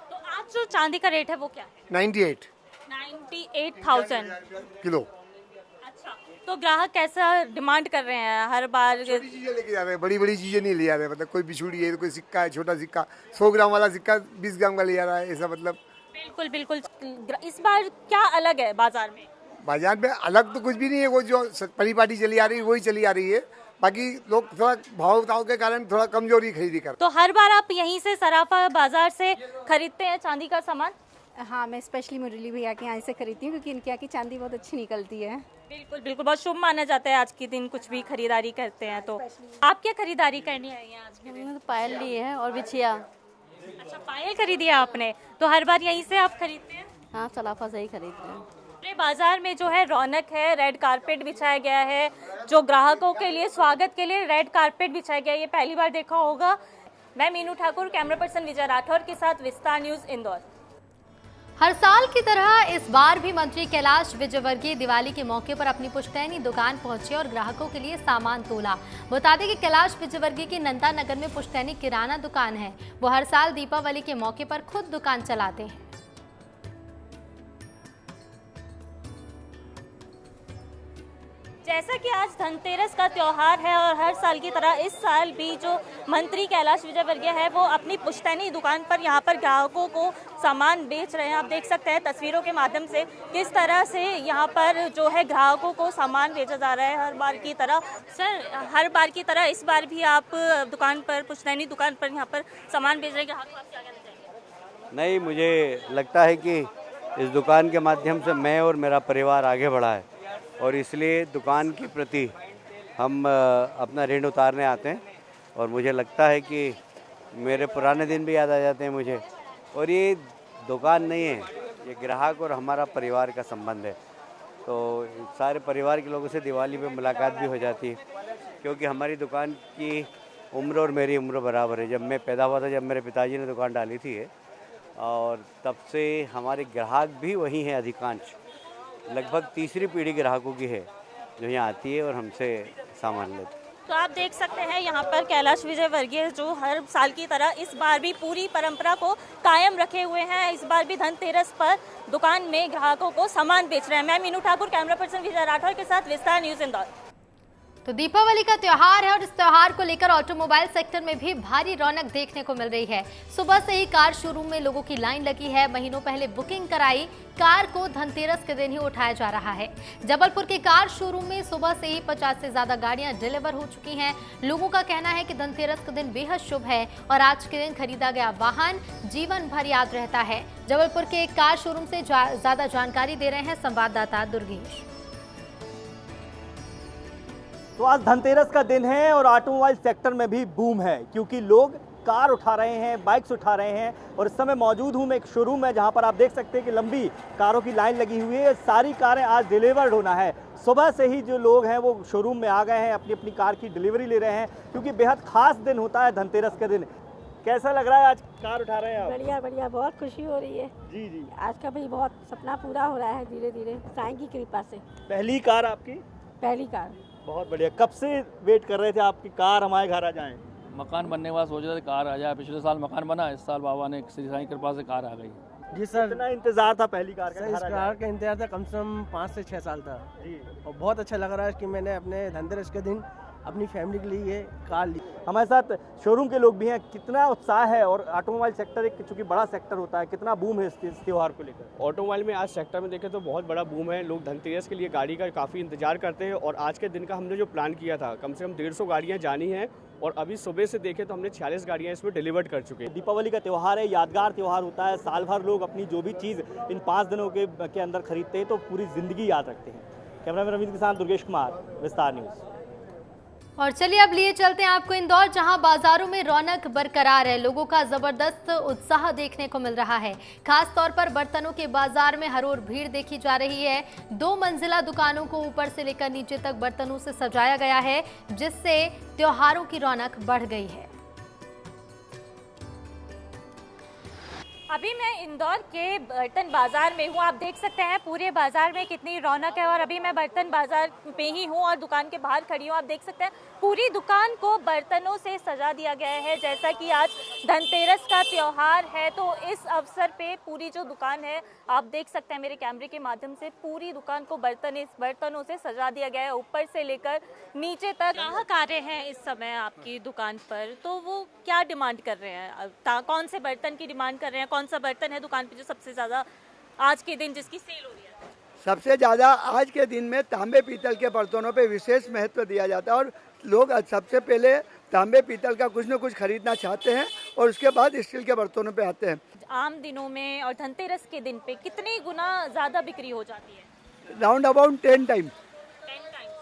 तो आज जो चांदी का रेट है वो क्या है? 98,000 किलो। अच्छा, तो ग्राहक कैसा डिमांड कर रहे हैं? हर बार छोटी चीजें लेके जा रहे हैं, बड़ी बड़ी चीजें नहीं ले जा रहे हैं। मतलब कोई बिछुड़ी है, कोई सिक्का है, छोटा सिक्का 100 ग्राम वाला सिक्का 20 ग्राम का ले जा रहा है, ऐसा मतलब। बिल्कुल बिल्कुल। इस बार क्या अलग है बाजार में? बाजार में अलग तो कुछ भी नहीं है, वो जो परिपाटी चली आ रही है वही चली आ रही है। बाकी लोग थोड़ा भाव ताव के कारण थोड़ा कमजोरी खरीदी कर। तो हर बार आप यहीं से सर्राफा बाजार से खरीदते हैं चांदी का सामान? हाँ, मैं स्पेशली मुरली भैया के यहाँ से खरीदती हूँ क्योंकि इनके यहाँ की चांदी बहुत अच्छी निकलती है। बिल्कुल बिल्कुल, बहुत शुभ माना जाता है आज के दिन कुछ भी खरीदारी करते हैं। तो आप क्या खरीदारी करनी आई हैं आज के दिन? पायल लिए है और बिछिया। अच्छा, पायल खरीदी है आपने, तो हर बार यहीं से आप खरीदते हैं? हाँ, सर्राफा से ही खरीदते हैं। पूरे बाजार में जो है रौनक है। रेड कारपेट बिछाया गया है, जो ग्राहकों के लिए स्वागत के लिए रेड कारपेट बिछाया गया है, ये पहली बार देखा होगा। मैं मीनू ठाकुर, कैमरा पर्सन विजय राठौर के साथ, विस्तार न्यूज, इंदौर। हर साल की तरह इस बार भी मंत्री कैलाश विजयवर्गीय दिवाली के मौके पर अपनी पुश्तैनी दुकान पहुंचे और ग्राहकों के लिए सामान तोला। बता दें कि कैलाश विजयवर्गीय की नंदा नगर में पुश्तैनी किराना दुकान है। वो हर साल दीपावली के मौके पर खुद दुकान चलाते हैं। जैसा कि आज धनतेरस का त्योहार है और हर साल की तरह इस साल भी जो मंत्री कैलाश विजयवर्गीय है वो अपनी पुश्तैनी दुकान पर यहाँ पर ग्राहकों को सामान बेच रहे हैं। आप देख सकते हैं तस्वीरों के माध्यम से किस तरह से यहाँ पर जो है ग्राहकों को सामान बेचा जा रहा है हर बार की तरह। सर, हर बार की तरह इस बार भी आप दुकान पर, पुश्तैनी दुकान पर यहाँ पर सामान बेच रहे हैं, ग्राहकों को आप क्या कहना चाहेंगे? नहीं, मुझे लगता है कि इस दुकान के माध्यम से मैं और मेरा परिवार आगे बढ़ा है और इसलिए दुकान के प्रति हम अपना ऋण उतारने आते हैं और मुझे लगता है कि मेरे पुराने दिन भी याद आ जाते हैं मुझे। और ये दुकान नहीं है, ये ग्राहक और हमारा परिवार का संबंध है। तो सारे परिवार के लोगों से दिवाली पे मुलाकात भी हो जाती है क्योंकि हमारी दुकान की उम्र और मेरी उम्र बराबर है। जब मैं पैदा हुआ था, जब मेरे पिताजी ने दुकान डाली थी और तब से हमारे ग्राहक भी वही हैं। अधिकांश लगभग तीसरी पीढ़ी ग्राहकों की है जो यहाँ आती है और हमसे सामान लेती है। तो आप देख सकते हैं यहाँ पर कैलाश विजयवर्गीय जो हर साल की तरह इस बार भी पूरी परंपरा को कायम रखे हुए हैं। इस बार भी धनतेरस पर दुकान में ग्राहकों को सामान बेच रहे हैं। मैं मीनू ठाकुर, कैमरा पर्सन विजय राठौर के साथ, विस्तार न्यूज, इंदौर। तो दीपावली का त्योहार है और इस त्योहार को लेकर ऑटोमोबाइल सेक्टर में भी भारी रौनक देखने को मिल रही है। सुबह से ही कार शोरूम में लोगों की लाइन लगी है। महीनों पहले बुकिंग कराई कार को धनतेरस के दिन ही उठाया जा रहा है। जबलपुर के कार शोरूम में सुबह से ही 50 से ज्यादा गाड़ियां डिलीवर हो चुकी हैं। लोगों का कहना है कि धनतेरस का दिन बेहद शुभ है और आज के दिन खरीदा गया वाहन जीवन भर याद रहता है। जबलपुर के एक कार शोरूम से ज्यादा जानकारी दे रहे हैं संवाददाता दुर्गेश। तो आज धनतेरस का दिन है और ऑटोमोबाइल सेक्टर में भी बूम है, क्योंकि लोग कार उठा रहे हैं, बाइक्स उठा रहे हैं। और इस समय मौजूद हूं मैं एक शोरूम में, जहां पर आप देख सकते हैं कि लंबी कारों की लाइन लगी हुई है। सारी कारें आज डिलीवर्ड होना है। सुबह से ही जो लोग हैं वो शोरूम में आ गए हैं, अपनी अपनी कार की डिलीवरी ले रहे हैं, क्योंकि बेहद खास दिन होता है धनतेरस के दिन। कैसा लग रहा है आज कार उठा रहे हैं आप? बढ़िया बढ़िया, बहुत खुशी हो रही है। जी जी, आज का भी बहुत सपना पूरा हो रहा है धीरे धीरे साईं की कृपा से। पहली कार आपकी? पहली कार। बहुत बढ़िया। कब से वेट कर रहे थे आपकी कार हमारे घर आ जाए? मकान बनने के बाद सोच रहे थे कार आ जाए। पिछले साल मकान बना, इस साल बाबा ने श्री साईं कृपा से कार आ गई। जी सर, कितना इंतजार था पहली कार का? इस कार का इंतजार था कम से कम 5 से 6 साल था जी। और बहुत अच्छा लग रहा है कि मैंने अपने धनतेरस के दिन अपनी फैमिली के लिए ये कार ली। हमारे साथ शोरूम के लोग भी हैं। कितना उत्साह है और ऑटोमोबाइल सेक्टर एक चूंकि बड़ा सेक्टर होता है, कितना बूम है इस त्योहार को लेकर? ऑटोमोबाइल में आज सेक्टर में देखें तो बहुत बड़ा बूम है। लोग धनतेरस के लिए गाड़ी का काफ़ी इंतजार करते हैं और आज के दिन का हमने जो प्लान किया था, कम से कम 150 गाड़ियाँ जानी हैं और अभी सुबह से देखें तो हमने 46 गाड़ियाँ इसमें डिलीवर्ड कर चुके हैं। दीपावली का त्यौहार है, यादगार त्यौहार होता है। साल भर लोग अपनी जो भी चीज़ इन 5 दिनों के अंदर खरीदते हैं तो पूरी ज़िंदगी याद रखते हैं। कैमरामैन रविंद्र के साथ दुर्गेश कुमार, विस्तार न्यूज़। और चलिए अब लिए चलते हैं आपको इंदौर, जहां बाजारों में रौनक बरकरार है। लोगों का जबरदस्त उत्साह देखने को मिल रहा है। खास तौर पर बर्तनों के बाजार में हर ओर भीड़ देखी जा रही है। 2 मंजिला दुकानों को ऊपर से लेकर नीचे तक बर्तनों से सजाया गया है, जिससे त्योहारों की रौनक बढ़ गई है। अभी मैं इंदौर के बर्तन बाजार में हूँ। आप देख सकते हैं पूरे बाजार में कितनी रौनक है और अभी मैं बर्तन बाजार पे ही हूँ और दुकान के बाहर खड़ी हूँ। आप देख सकते हैं पूरी दुकान को बर्तनों से सजा दिया गया है। जैसा कि आज धनतेरस का त्योहार है तो इस अवसर पे पूरी जो दुकान है, आप देख सकते हैं मेरे कैमरे के माध्यम से, पूरी दुकान को बर्तनों से सजा दिया गया है, ऊपर से लेकर नीचे तक। ग्राहक आ रहे हैं इस समय आपकी दुकान पर, तो वो क्या डिमांड कर रहे हैं? कौन से बर्तन की डिमांड कर रहे हैं? कौन सा बर्तन है दुकान पे जो सबसे ज्यादा आज के दिन जिसकी सेल हो रही है? सबसे ज़्यादा आज के दिन में तांबे पीतल के बर्तनों पे विशेष महत्व दिया जाता है और लोग सबसे पहले तांबे पीतल का कुछ न कुछ खरीदना चाहते हैं और उसके बाद स्टील के बर्तनों पे आते हैं। आम दिनों में और धनतेरस के दिन पे कितने गुना ज़्यादा बिक्री हो जाती है? Round about 10 time.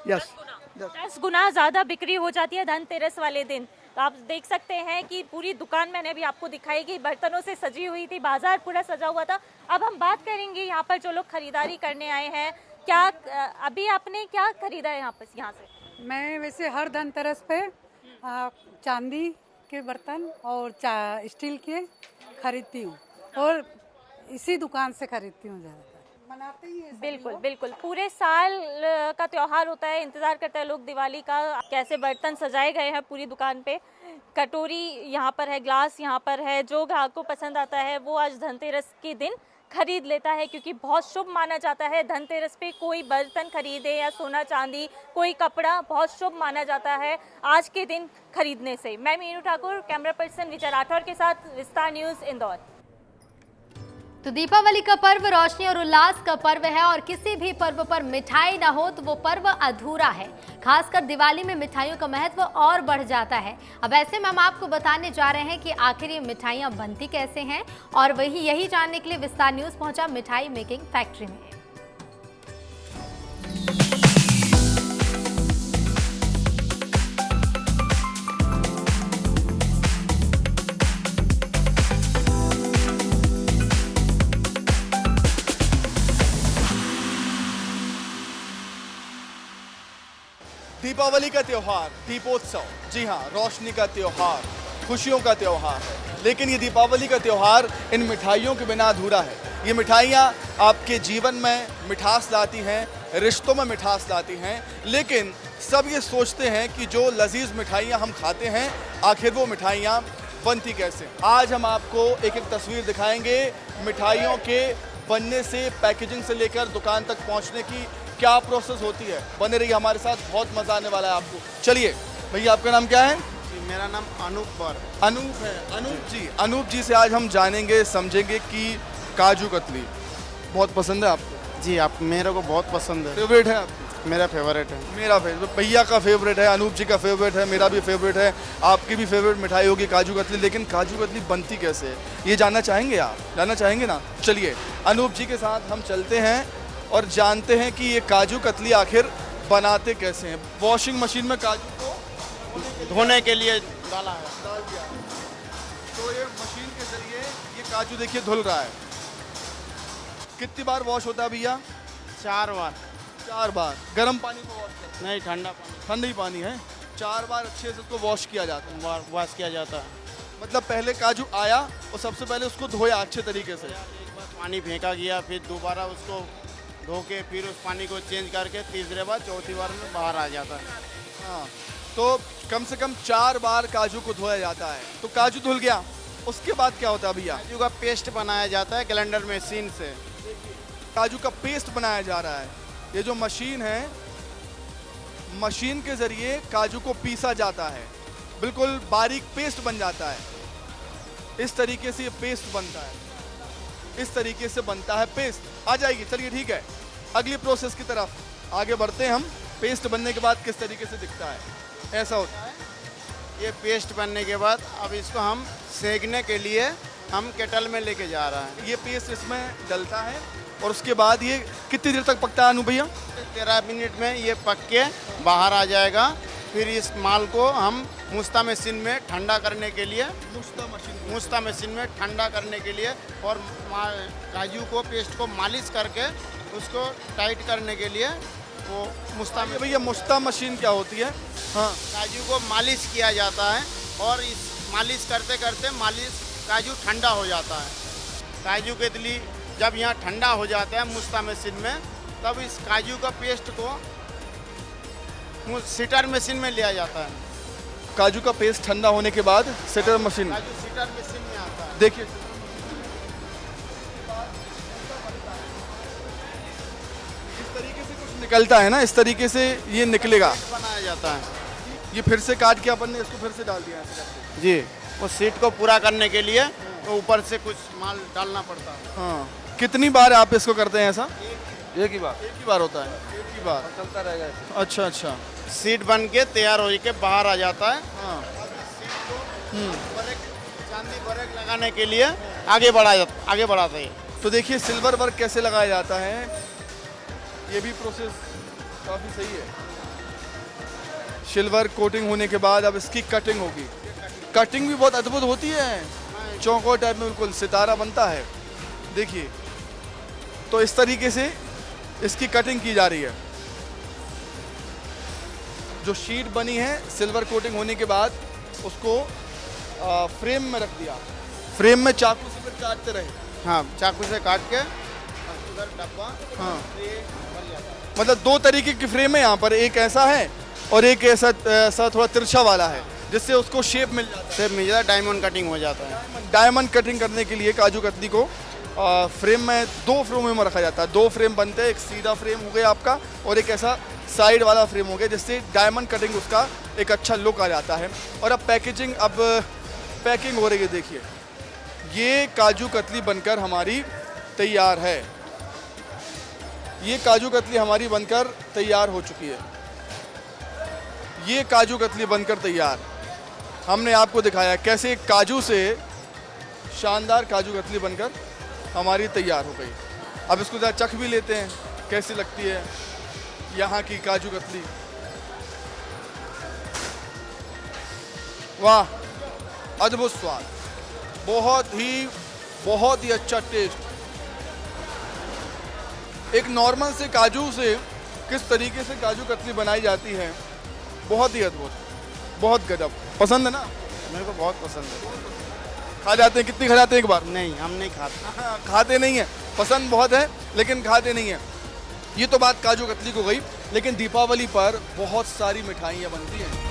10 गुना ज़्यादा बिक्री हो जाती है धनतेरस वाले दिन। तो आप देख सकते हैं कि पूरी दुकान मैंने अभी आपको दिखाई कि बर्तनों से सजी हुई थी, बाजार पूरा सजा हुआ था। अब हम बात करेंगे यहाँ पर जो लोग खरीदारी करने आए हैं, क्या अभी आपने क्या खरीदा है यहाँ से? मैं वैसे हर धनतेरस पे चांदी के बर्तन और स्टील के खरीदती हूँ और इसी दुकान से खरीदती हूँ ज़्यादातर। मनाते ही हैं बिल्कुल बिल्कुल, पूरे साल का त्योहार होता है, इंतजार करते हैं लोग दिवाली का। कैसे बर्तन सजाए गए हैं पूरी दुकान पे, कटोरी यहाँ पर है, ग्लास यहाँ पर है। जो ग्राहक को पसंद आता है वो आज धनतेरस के दिन खरीद लेता है, क्योंकि बहुत शुभ माना जाता है धनतेरस पे कोई बर्तन खरीदे या सोना चांदी, कोई कपड़ा, बहुत शुभ माना जाता है आज के दिन खरीदने से। मैं मीनू ठाकुर, कैमरा पर्सन विजय राठौर के साथ, विस्तार न्यूज़, इंदौर। तो दीपावली का पर्व रोशनी और उल्लास का पर्व है और किसी भी पर्व पर मिठाई ना हो तो वो पर्व अधूरा है। खासकर दिवाली में मिठाइयों का महत्व और बढ़ जाता है। अब ऐसे में हम आपको बताने जा रहे हैं कि आखिर ये मिठाइयाँ बनती कैसे हैं और यही जानने के लिए विस्तार न्यूज़ पहुंचा मिठाई मेकिंग फैक्ट्री में। दीपावली का त्यौहार, दीपोत्सव, जी हाँ, रोशनी का त्यौहार, खुशियों का त्यौहार है। लेकिन ये दीपावली का त्यौहार इन मिठाइयों के बिना अधूरा है। ये मिठाइयाँ आपके जीवन में मिठास लाती हैं, रिश्तों में मिठास लाती हैं, लेकिन सब ये सोचते हैं कि जो लजीज मिठाइयाँ हम खाते हैं, आखिर वो मिठाइयाँ बनती कैसे। आज हम आपको एक एक तस्वीर दिखाएंगे मिठाइयों के बनने से, पैकेजिंग से लेकर दुकान तक पहुँचने की क्या प्रोसेस होती है। बने रहिए हमारे साथ, बहुत मज़ा आने वाला है आपको। चलिए भैया, आपका नाम क्या है? मेरा नाम अनूप अनूप है। अनूप जी से आज हम जानेंगे समझेंगे कि काजू कतली बहुत पसंद है आपको? जी, आप मेरे को बहुत पसंद है। फेवरेट है आपको? मेरा फेवरेट है। मेरा फेवरेट, भैया का फेवरेट है, अनूप जी का फेवरेट है, मेरा भी फेवरेट है, आपकी भी फेवरेट मिठाई होगी काजू कतली। लेकिन काजू कतली बनती कैसे है ये जानना चाहेंगे आप? जानना चाहेंगे ना? चलिए अनूप जी के साथ हम चलते हैं और जानते हैं कि ये काजू कतली आखिर बनाते कैसे हैं। वॉशिंग मशीन में काजू को धोने के लिए डाला है। डाल दिया, तो ये मशीन के जरिए ये काजू देखिए धुल रहा है। कितनी बार वॉश होता है भैया? 4 बार। 4 बार। गर्म पानी में वॉश करते हैं? नहीं, ठंडा पानी। ठंडा ही पानी है। 4 बार अच्छे से उसको वॉश किया जाता है। वॉश किया जाता है। मतलब पहले काजू आया और सबसे पहले उसको धोया अच्छे तरीके से। एक बार पानी फेंका गया, फिर दोबारा उसको धो के फिर उस पानी को चेंज करके तीसरे बार चौथी बार में बाहर आ जाता है। हाँ, तो कम से कम 4 बार काजू को धोया जाता है। तो काजू धुल गया, उसके बाद क्या होता है भैया? काजू का पेस्ट बनाया जाता है ग्राइंडर मशीन से। काजू का पेस्ट बनाया जा रहा है। ये जो मशीन है, मशीन के जरिए काजू को पीसा जाता है, बिल्कुल बारीक पेस्ट बन जाता है। इस तरीके से ये पेस्ट बनता है, इस तरीके से बनता है पेस्ट। आ जाएगी, चलिए ठीक है, अगली प्रोसेस की तरफ आगे बढ़ते हैं हम। पेस्ट बनने के बाद किस तरीके से दिखता है? ऐसा होता है। ये पेस्ट बनने के बाद अब इसको हम सेकने के लिए हम केटल में लेके जा रहे हैं। ये पेस्ट इसमें डलता है और उसके बाद ये कितनी देर तक पकता है अनु भैया? 13 मिनट में ये पक के बाहर आ जाएगा। फिर इस माल को हम मुस्ता मशीन में ठंडा करने के लिए मुस्ता मशीन में ठंडा करने के लिए और काजू को पेस्ट को मालिश करके उसको टाइट करने के लिए वो मुस्ता में। भैया मुस्ता मशीन क्या होती है? हाँ, काजू को मालिश किया जाता है और इस मालिश करते करते काजू ठंडा हो जाता है। काजू कतली जब यहाँ ठंडा हो जाता है मुस्ता मशीन में, तब इस काजू का पेस्ट को सीटर मशीन में लिया जाता है। काजू का पेस्ट ठंडा होने के बाद सीटर मशीन, काजू सीटर मशीन में आता है। देखिए इस तरीके से कुछ निकलता है ना, इस तरीके से ये निकलेगा, बनाया जाता है। ये फिर से काट के अपन ने इसको फिर से डाल दिया है। जी, उस सीट को पूरा करने के लिए तो ऊपर से कुछ माल डालना पड़ता है। हाँ, कितनी बार आप इसको करते हैं ऐसा? एक ही बार। एक ही बार होता है, एक ही बार चलता रहेगा। अच्छा अच्छा, सीट बन के तैयार हो के बाहर आ जाता है। हाँ, चांदी ब्रेक लगाने के लिए आगे बढ़ाते हैं। तो देखिए सिल्वर वर्क कैसे लगाया जाता है, ये भी प्रोसेस काफ़ी सही है। सिल्वर कोटिंग होने के बाद अब इसकी कटिंग होगी। कटिंग भी बहुत अद्भुत होती है, चौकोर टाइप में बिल्कुल सितारा बनता है। देखिए, तो इस तरीके से इसकी कटिंग की जा रही है। जो शीट बनी है सिल्वर कोटिंग होने के बाद उसको फ्रेम में रख दिया। फ्रेम में चाकू से फिर काटते रहे। हाँ, चाकू से काट के उधर डब्बा। हाँ, मतलब 2 तरीके की फ्रेम है यहाँ पर, एक ऐसा है और एक ऐसा थोड़ा तिरछा वाला है, जिससे उसको शेप मिल जाता है। डायमंड कटिंग हो जाता है। डायमंड कटिंग करने के लिए काजू कतली को फ्रेम में 2 फ्रेमों में रखा जाता है। 2 फ्रेम बनते हैं, एक सीधा फ्रेम हो गया आपका और एक ऐसा साइड वाला फ्रेम हो गया, जिससे डायमंड कटिंग उसका एक अच्छा लुक आ जाता है। और अब पैकिंग हो रही है। देखिए, ये काजू कतली बनकर हमारी तैयार है। ये काजू कतली हमारी बनकर तैयार हो चुकी है। ये काजू कतली बनकर तैयार, हमने आपको दिखाया कैसे काजू से शानदार काजू कतली बनकर हमारी तैयार हो गई। अब इसको ज़रा चख भी लेते हैं कैसी लगती है यहाँ की काजू कतली। वाह, अद्भुत स्वाद, बहुत ही अच्छा टेस्ट। एक नॉर्मल से काजू से किस तरीके से काजू कतली बनाई जाती है, बहुत ही अद्भुत, बहुत गजब। पसंद है ना? मेरे को बहुत पसंद है। खा जाते हैं? कितनी खा जाते हैं एक बार? नहीं, हम नहीं खाते। खाते नहीं है, पसंद बहुत है लेकिन खाते नहीं है। ये तो बात काजू कतली को गई, लेकिन दीपावली पर बहुत सारी मिठाइयाँ बनती हैं।